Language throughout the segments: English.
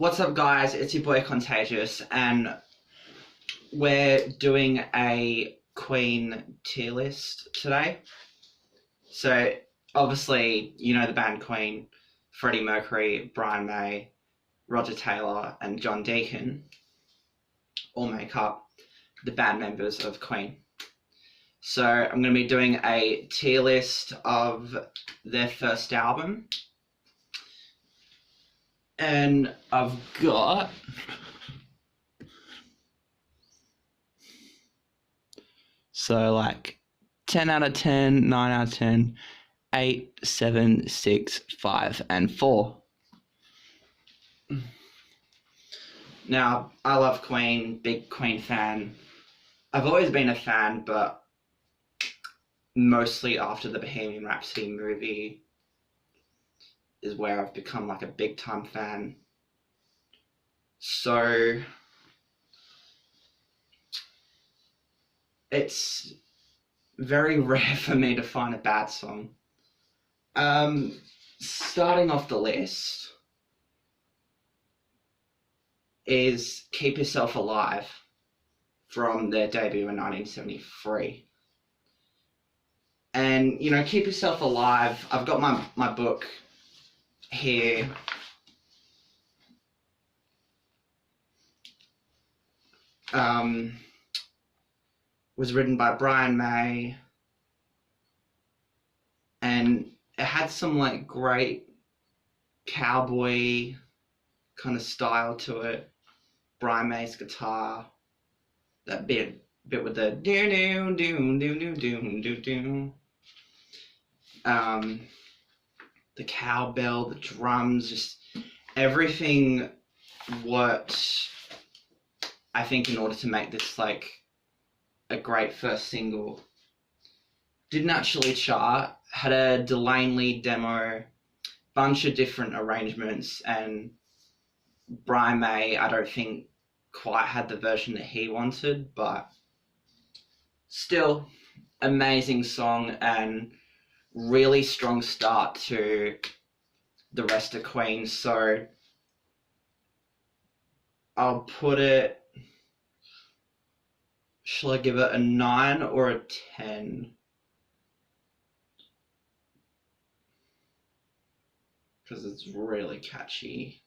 What's up, guys? It's your boy Contagious, and we're doing a Queen tier list today. So, obviously, you know the band Queen: Freddie Mercury, Brian May, Roger Taylor, and John Deacon all make up the band members of Queen. So, I'm going to be doing a tier list of their first album. And I've got like 10 out of 10, 9 out of 10, 8, 7, 6, 5, and 4. Now, I love Queen, big Queen fan. I've always been a fan, but mostly after the Bohemian Rhapsody movie is where I've become like a big time fan. So it's very rare for me to find a bad song. Starting off the list is Keep Yourself Alive from their debut in 1973. And, you know, Keep Yourself Alive, I've got my book here. Was written by Brian May, and it had some like great cowboy kind of style to it. Brian May's guitar, that bit with the do do do do do do do. The cowbell, the drums, just everything worked, I think, in order to make this like a great first single. Didn't actually chart, had a Delaney demo, bunch of different arrangements, and Brian May, I don't think quite had the version that he wanted, but still amazing song and really strong start to the rest of Queen. So I'll put it, shall I give it a 9 or a 10? Because it's really catchy.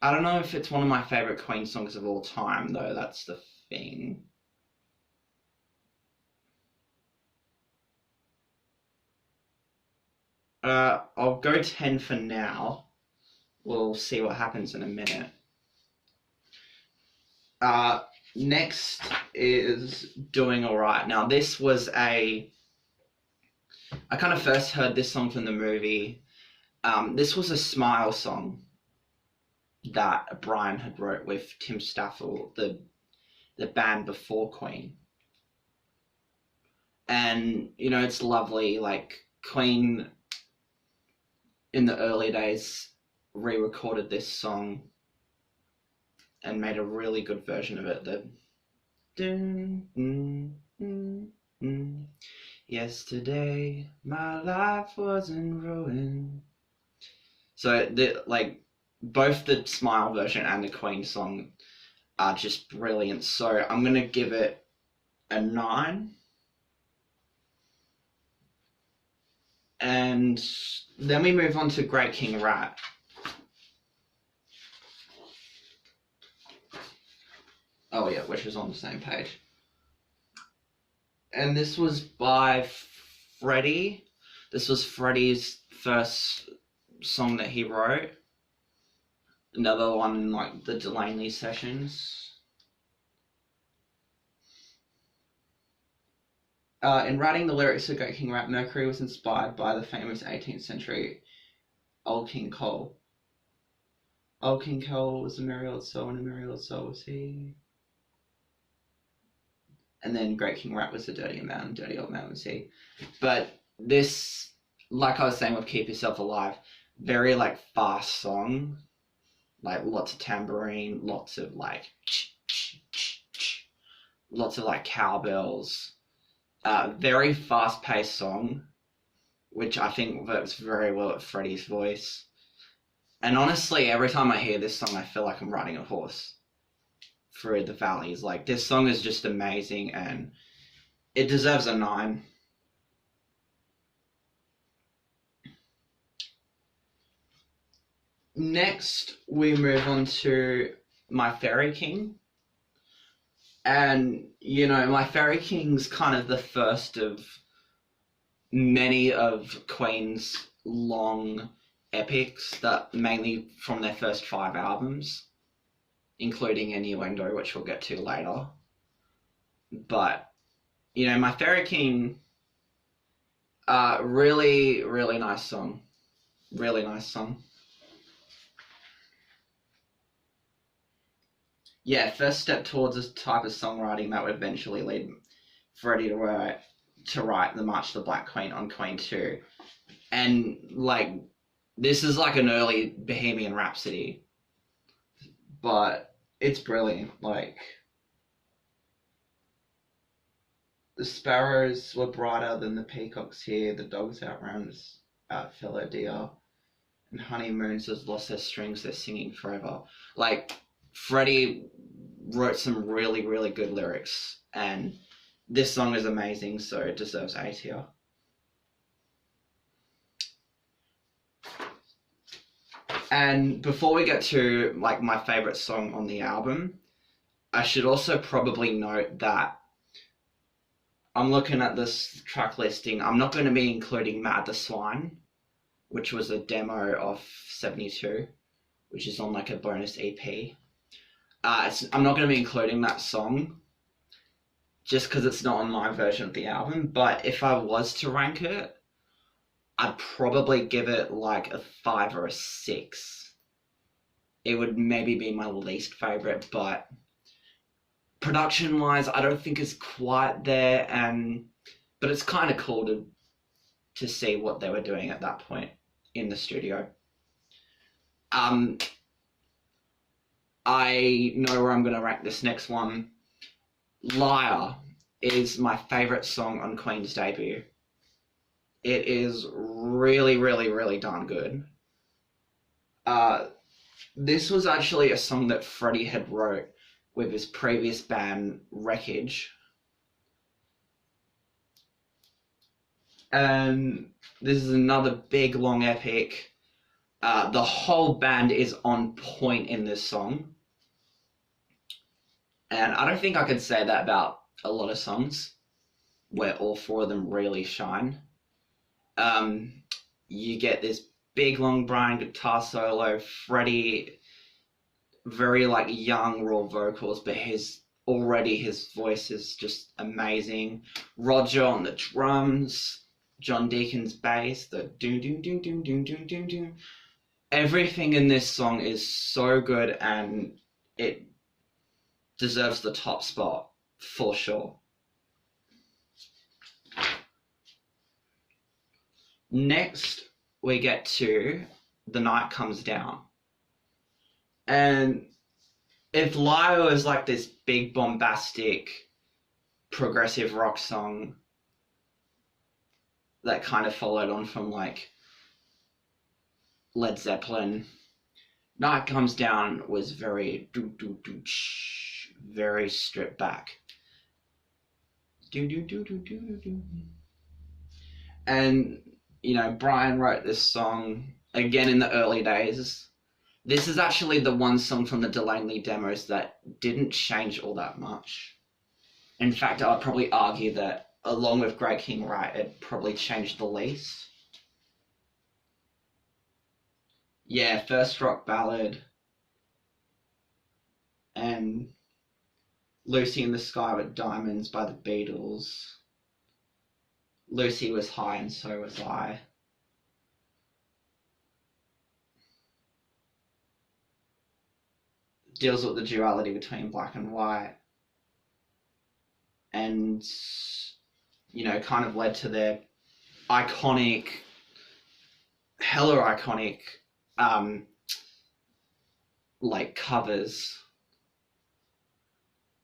I don't know if it's one of my favorite Queen songs of all time, though. That's the thing. I'll go 10 for now. We'll see what happens in a minute. Next is Doing Alright. Now, this was I kind of first heard this song from the movie. This was a Smile song that Brian had wrote with Tim Staffel, the band before Queen. And, you know, it's lovely. Like, Queen, in the early days, re-recorded this song and made a really good version of it. Yesterday, my life was in ruin. So, both the Smile version and the Queen song are just brilliant. So, I'm going to give it a 9. And then we move on to Great King Rat. Oh yeah, which is on the same page. And this was by Freddie. This was Freddie's first song that he wrote. Another one in like the Delaney sessions. In writing the lyrics of Great King Rat, Mercury was inspired by the famous 18th century Old King Cole. Old King Cole was a merry old soul, and a merry old soul was he. And then Great King Rat was a dirty old man was he. But this, like I was saying with Keep Yourself Alive, very like fast song, like lots of tambourine, lots of like cowbells. Very fast-paced song which I think works very well at Freddie's voice. And honestly, every time I hear this song, I feel like I'm riding a horse through the valleys. Like, this song is just amazing, and it deserves a 9. Next, we move on to My Fairy King. And, you know, My Fairy King's kind of the first of many of Queen's long epics, that mainly from their first 5 albums, including Innuendo, which we'll get to later. But, you know, My Fairy King, really, really nice song. Really nice song. Yeah, first step towards a type of songwriting that would eventually lead Freddie to write The March of the Black Queen on Queen 2. And, like, this is like an early Bohemian Rhapsody, but it's brilliant. Like, the sparrows were brighter than the peacocks here, the dogs outran fellow deer, and honeymoons has lost their strings, they're singing forever. Like, Freddie wrote some really, really good lyrics, and this song is amazing, so it deserves A tier. And before we get to, like, my favourite song on the album, I should also probably note that I'm looking at this track listing. I'm not going to be including Mad the Swine, which was a demo of 72, which is on, like, a bonus EP. I'm not going to be including that song just because it's not on my version of the album, but if I was to rank it, I'd probably give it like a 5 or a 6. It would maybe be my least favourite, but production-wise, I don't think it's quite there, but it's kind of cool to see what they were doing at that point in the studio. I know where I'm going to rank this next one. Liar is my favourite song on Queen's debut. It is really, really, really darn good. This was actually a song that Freddie had wrote with his previous band, Wreckage. And this is another big, long epic. The whole band is on point in this song. And I don't think I could say that about a lot of songs where all 4 of them really shine. You get this big, long Brian guitar solo, Freddie, very, like, young, raw vocals, but his voice is just amazing. Roger on the drums, John Deacon's bass, the do. Everything in this song is so good, and it deserves the top spot for sure. Next, we get to The Night Comes Down. And if Liar is like this big, bombastic, progressive rock song that kind of followed on from, like, Led Zeppelin, Night Comes Down was very very stripped back. And, you know, Brian wrote this song again in the early days. This is actually the one song from the Delaney demos that didn't change all that much. In fact, I would probably argue that, along with Great King Right, it probably changed the least. Yeah, first rock ballad. And Lucy in the Sky with Diamonds by the Beatles. Lucy was high and so was I. Deals with the duality between black and white. And, you know, kind of led to their iconic, hella iconic, like, covers.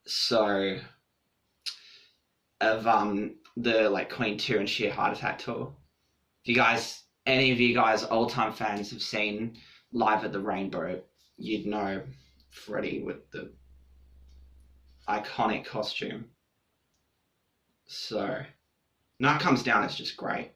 So, of the, like, Queen 2 and Sheer Heart Attack tour. If you guys, any of you guys, old-time fans, have seen Live at the Rainbow, you'd know Freddie with the iconic costume. So, Night Comes Down is just great.